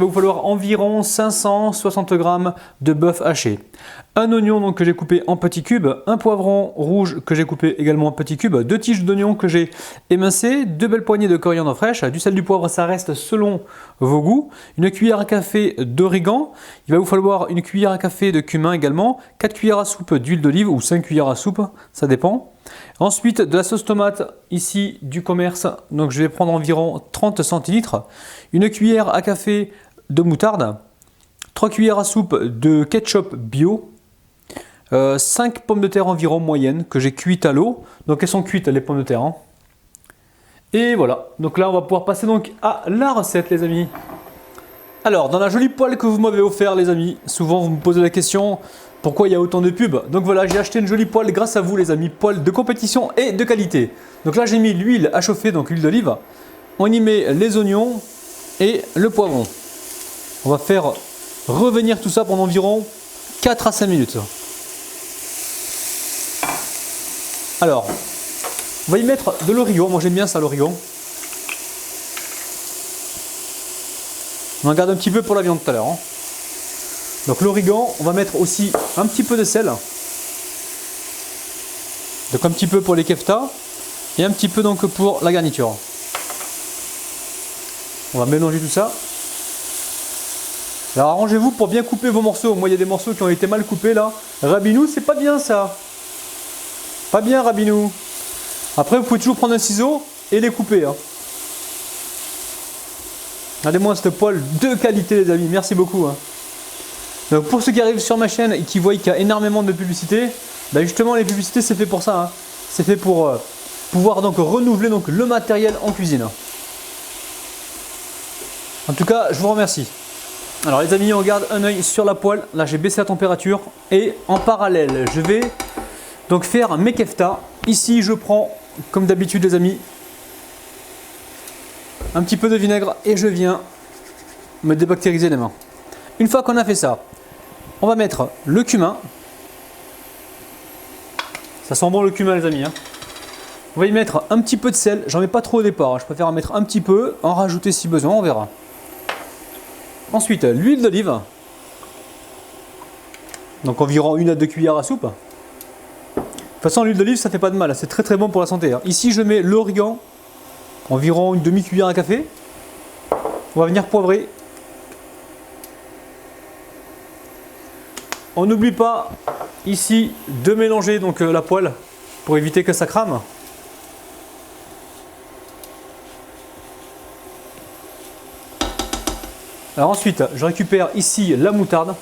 Il va vous falloir environ 560 g de bœuf haché. Un oignon donc, que j'ai coupé en petits cubes, un poivron rouge que j'ai coupé également en petits cubes, 2 tiges d'oignon que j'ai émincées, 2 belles poignées de coriandre fraîche, du sel, du poivre, ça reste selon vos goûts, une cuillère à café d'origan, il va vous falloir une cuillère à café de cumin également, 4 cuillères à soupe d'huile d'olive ou 5 cuillères à soupe, ça dépend. Ensuite de la sauce tomate ici du commerce, donc je vais prendre environ 30 centilitres, une cuillère à café de moutarde, 3 cuillères à soupe de ketchup bio, 5 pommes de terre environ moyennes que j'ai cuites à l'eau. Donc elles sont cuites les pommes de terre. Hein. Et voilà. Donc là on va pouvoir passer donc à la recette les amis. Alors dans la jolie poêle que vous m'avez offert les amis, souvent vous me posez la question pourquoi il y a autant de pubs. Donc voilà, j'ai acheté une jolie poêle grâce à vous les amis, poêle de compétition et de qualité. Donc là j'ai mis l'huile à chauffer, donc l'huile d'olive. On y met les oignons et le poivron. On va faire revenir tout ça pendant environ 4 à 5 minutes. Alors, on va y mettre de l'origan. Moi j'aime bien ça l'origan. On en garde un petit peu pour la viande tout à l'heure. Hein. Donc l'origan, on va mettre aussi un petit peu de sel. Donc un petit peu pour les keftas et un petit peu donc pour la garniture. On va mélanger tout ça. Alors arrangez-vous pour bien couper vos morceaux. Moi il y a des morceaux qui ont été mal coupés là. Rabinou, c'est pas bien ça. Pas bien Rabinou. Après vous pouvez toujours prendre un ciseau et les couper. Hein. Regardez-moi cette poêle de qualité les amis, merci beaucoup. Hein. Donc pour ceux qui arrivent sur ma chaîne et qui voient qu'il y a énormément de publicités, ben justement les publicités c'est fait pour ça. Hein. C'est fait pour pouvoir donc renouveler donc, le matériel en cuisine. En tout cas je vous remercie. Alors les amis on garde un œil sur la poêle, là j'ai baissé la température et en parallèle je vais donc faire mes keftas. Ici je prends comme d'habitude les amis un petit peu de vinaigre et je viens me débactériser les mains. Une fois qu'on a fait ça, on va mettre le cumin. Ça sent bon le cumin les amis. Hein. On va y mettre un petit peu de sel, j'en mets pas trop au départ, je préfère en mettre un petit peu, en rajouter si besoin, on verra. Ensuite l'huile d'olive. Donc environ 1 à 2 cuillères à soupe. De toute façon l'huile d'olive ça fait pas de mal, c'est très très bon pour la santé. Hein. Ici je mets l'origan, environ une demi-cuillère à café. On va venir poivrer. On n'oublie pas ici de mélanger donc, la poêle pour éviter que ça crame. Alors ensuite je récupère ici la moutarde.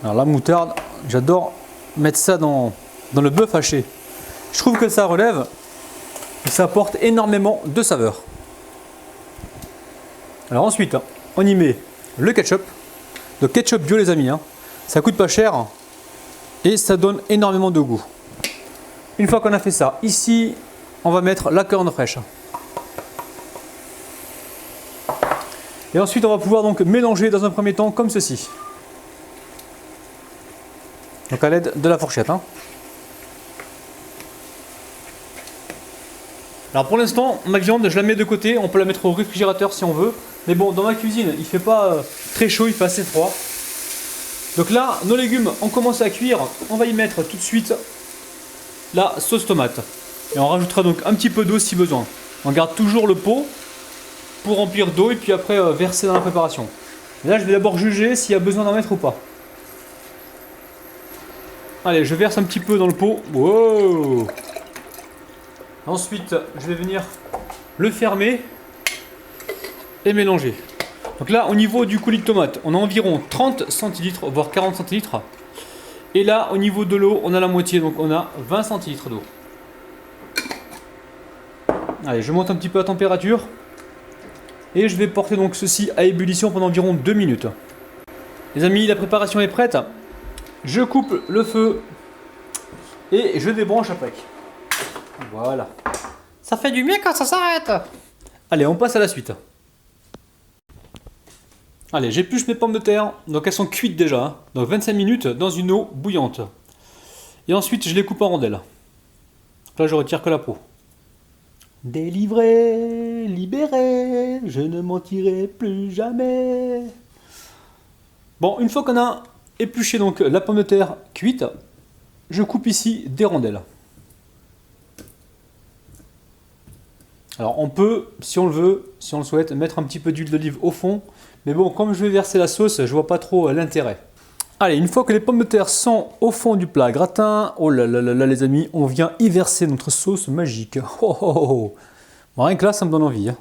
Alors la moutarde, j'adore mettre ça dans le bœuf haché. Je trouve que ça relève et ça apporte énormément de saveur. Alors ensuite, on y met le ketchup. Donc ketchup bio les amis, hein. Ça coûte pas cher et ça donne énormément de goût. Une fois qu'on a fait ça, ici, on va mettre la coriandre fraîche. Et ensuite, on va pouvoir donc mélanger dans un premier temps comme ceci. Donc à l'aide de la fourchette. Hein. Alors pour l'instant, ma viande, je la mets de côté. On peut la mettre au réfrigérateur si on veut. Mais bon, dans ma cuisine, il ne fait pas très chaud, il fait assez froid. Donc là, nos légumes ont commencé à cuire. On va y mettre tout de suite la sauce tomate. Et on rajoutera donc un petit peu d'eau si besoin. On garde toujours le pot pour remplir d'eau et puis après verser dans la préparation. Et là, je vais d'abord juger s'il y a besoin d'en mettre ou pas. Allez, je verse un petit peu dans le pot. Wow! Ensuite, je vais venir le fermer et mélanger. Donc là, au niveau du coulis de tomate, on a environ 30 centilitres, voire 40 centilitres. Et là, au niveau de l'eau, on a la moitié, donc on a 20 centilitres d'eau. Allez, je monte un petit peu la température. Et je vais porter donc ceci à ébullition pendant environ 2 minutes. Les amis, la préparation est prête. Je coupe le feu et je débranche après. Voilà. Ça fait du bien quand ça s'arrête. Allez, on passe à la suite. Allez, j'épluche mes pommes de terre. Donc elles sont cuites déjà. Hein. Donc 25 minutes dans une eau bouillante. Et ensuite, je les coupe en rondelles. Là, je retire que la peau. Délivré, libéré, je ne mentirai plus jamais. Bon, une fois qu'on a épluché donc la pomme de terre cuite, je coupe ici des rondelles. Alors on peut, si on le veut, si on le souhaite, mettre un petit peu d'huile d'olive au fond. Mais bon, comme je vais verser la sauce, je vois pas trop l'intérêt. Allez, une fois que les pommes de terre sont au fond du plat gratin, oh là là là là les amis, on vient y verser notre sauce magique. Oh, oh, oh. Bon, rien que là, ça me donne envie. Hein.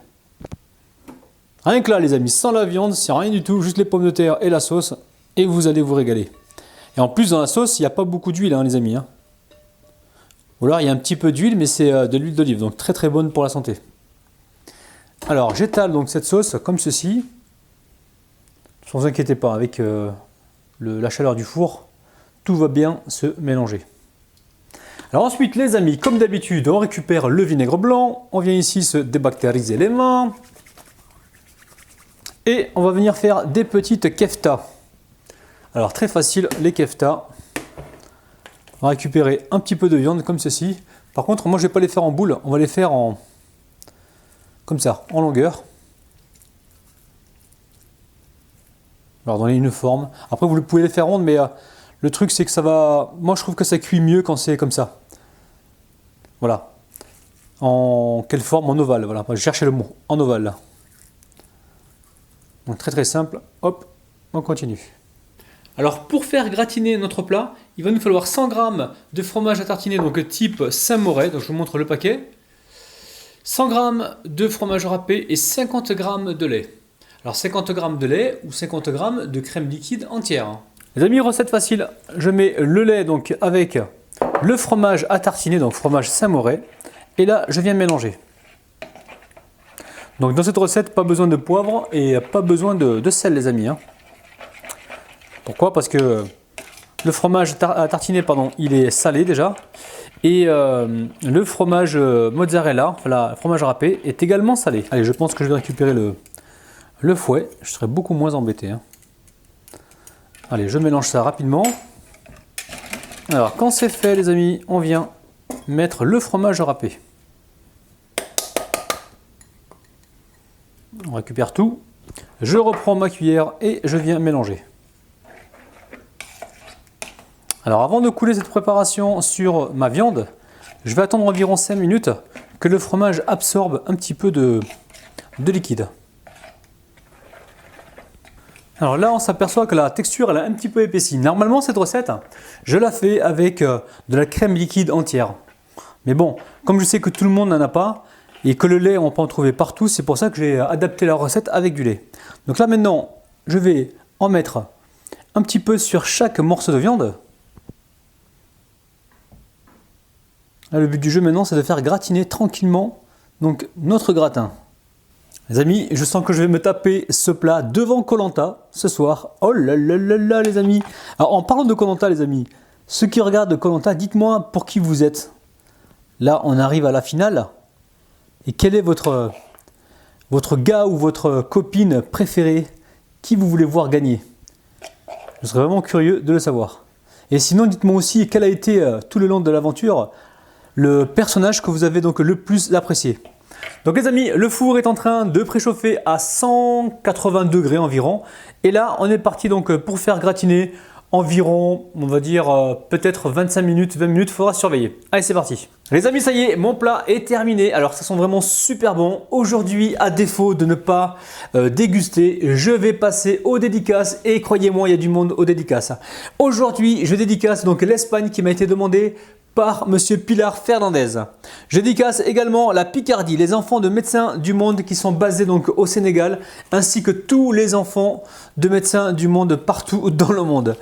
Rien que là les amis, sans la viande, sans rien du tout, juste les pommes de terre et la sauce, et vous allez vous régaler. Et en plus dans la sauce, il n'y a pas beaucoup d'huile hein, les amis. Hein. Ou alors il y a un petit peu d'huile, mais c'est de l'huile d'olive, donc très très bonne pour la santé. Alors j'étale donc cette sauce comme ceci. Ne vous inquiétez pas, avec la chaleur du four, tout va bien se mélanger. Alors ensuite les amis, comme d'habitude, on récupère le vinaigre blanc, on vient ici se débactériser les mains. Et on va venir faire des petites keftas. Alors très facile, les keftas. On va récupérer un petit peu de viande comme ceci. Par contre, moi je ne vais pas les faire en boule, on va les faire comme ça, en longueur. Alors donner une forme. Après vous pouvez les faire rondes, mais le truc c'est que ça va... Moi je trouve que ça cuit mieux quand c'est comme ça. Voilà. En quelle forme? En ovale. Voilà. Je cherchais le mot. En ovale. Là. Donc très très simple. Hop, on continue. Alors pour faire gratiner notre plat, il va nous falloir 100 g de fromage à tartiner, donc type Saint-Moret. Donc je vous montre le paquet. 100 g de fromage râpé et 50 g de lait. Alors 50 g de lait ou 50 g de crème liquide entière. Les amis, recette facile. Je mets le lait donc avec le fromage à tartiner, donc fromage Saint-Moret. Et là, je viens mélanger. Donc dans cette recette, pas besoin de poivre et pas besoin de sel les amis. Hein. Pourquoi? Parce que le fromage à tartiner, pardon, il est salé déjà. Et le fromage mozzarella, enfin le fromage râpé, est également salé. Allez, je pense que je vais récupérer le fouet. Je serai beaucoup moins embêté. Hein. Allez, je mélange ça rapidement. Alors quand c'est fait les amis, on vient mettre le fromage râpé. On récupère tout. Je reprends ma cuillère et je viens mélanger. Alors avant de couler cette préparation sur ma viande, je vais attendre environ 5 minutes que le fromage absorbe un petit peu de liquide. Alors là on s'aperçoit que la texture elle a un petit peu épaissi. Normalement cette recette, je la fais avec de la crème liquide entière. Mais bon, comme je sais que tout le monde n'en a pas, et que le lait on peut en trouver partout, c'est pour ça que j'ai adapté la recette avec du lait. Donc là maintenant, je vais en mettre un petit peu sur chaque morceau de viande. Là, le but du jeu maintenant c'est de faire gratiner tranquillement donc, notre gratin. Les amis, je sens que je vais me taper ce plat devant Koh Lanta ce soir. Oh là là là là les amis. Alors en parlant de Koh Lanta les amis, ceux qui regardent Koh Lanta, dites-moi pour qui vous êtes. Là on arrive à la finale. Et quel est votre gars ou votre copine préférée qui vous voulez voir gagner? Je serais vraiment curieux de le savoir. Et sinon, dites-moi aussi quel a été tout le long de l'aventure le personnage que vous avez donc le plus apprécié. Donc les amis, le four est en train de préchauffer à 180 degrés environ. Et là, on est parti donc pour faire gratiner environ, on va dire peut-être 25 minutes, 20 minutes, il faudra surveiller. Allez, c'est parti. Les amis, ça y est, mon plat est terminé. Alors, ça sent vraiment super bon. Aujourd'hui, à défaut de ne pas déguster, je vais passer aux dédicaces. Et croyez-moi, il y a du monde aux dédicaces. Aujourd'hui, je dédicace donc l'Espagne qui m'a été demandée par Monsieur Pilar Fernandez. Je dédicace également la Picardie, les enfants de médecins du monde qui sont basés donc au Sénégal, ainsi que tous les enfants de médecins du monde partout dans le monde.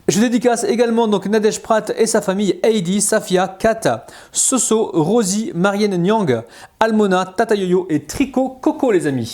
Je dédicace également donc Nadège Prat et sa famille, Heidi, Safia, Kat, Soso, Rosie, Marianne Nyang, Almona, Tata Yoyo et Trico Coco les amis.